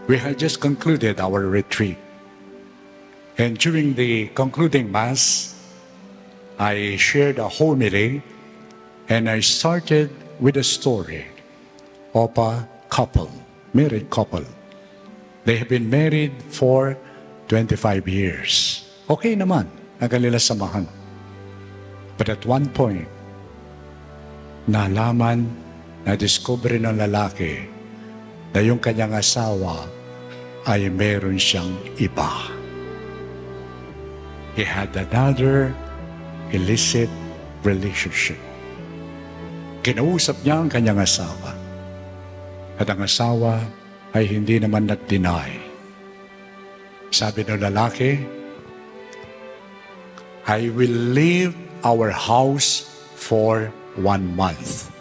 We had just concluded our retreat. And during the concluding Mass, I shared a homily and I started with a story of a couple, married couple. They have been married for 25 years. Okay naman ang kanilang samahan. But at one point, nalaman, na-discover ng lalaki na yung kanyang asawa ay meron siyang iba. He had another illicit relationship. Kinausap niya ang kanyang asawa. At ang asawa ay hindi naman nag-deny. Sabi ng lalaki, I will leave our house for 1 month.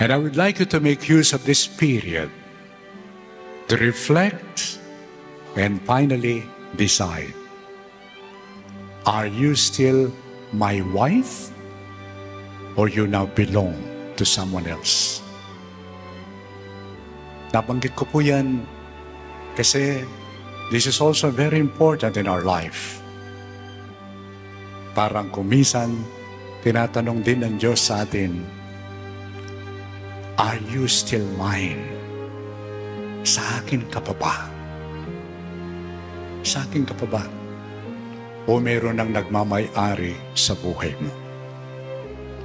And I would like you to make use of this period to reflect and finally decide. Are you still my wife or you now belong to someone else? Nabanggit ko po yan kasi this is also very important in our life. Parang kumisan, tinatanong din ng Diyos sa atin, are you still mine? Sa akin ka pa ba? Sa akin ka pa ba? O meron nang nagmamay-ari sa buhay mo?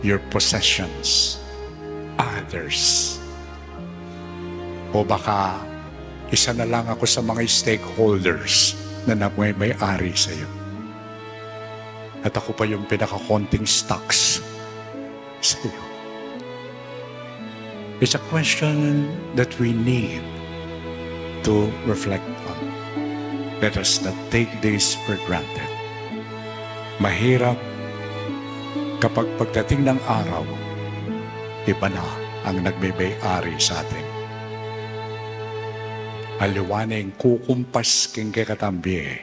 Your possessions, others. O baka isa na lang ako sa mga stakeholders na nagmamay-ari sa iyo. At ako pa yung pinakakonting stocks sa iyo. It's a question that we need to reflect on. Let us not take this for granted. Mahirap kapag pagdating ng araw, iba na ang nagbibay-ari sa atin. Aliwaneng kukumpas king kakatambi,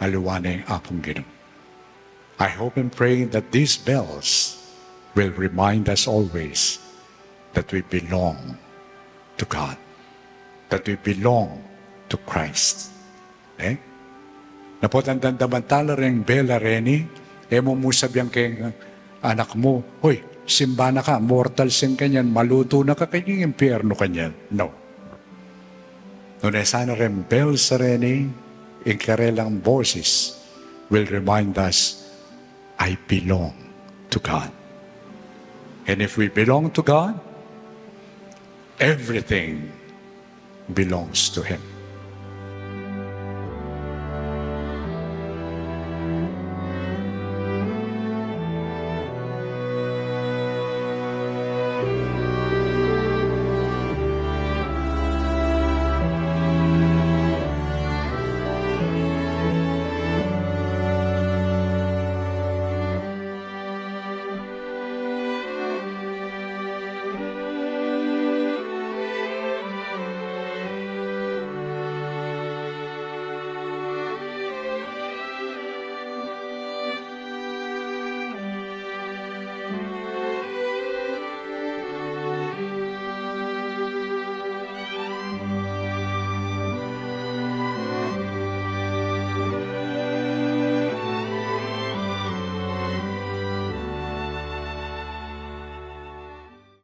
aliwaneng akong Ginoo. I hope and pray that these bells will remind us always that we belong to God, that we belong to Christ. Eh? Napotandan damantala rin Bella Reni, mo musabiyang kay anak mo, hoy, simba na ka, mortal sin kanyan, maluto na ka, kanyang impyerno kanyan. No. Ngunit sana rin Bell Sereni, in karelang boses, will remind us, I belong to God. And if we belong to God, everything belongs to Him.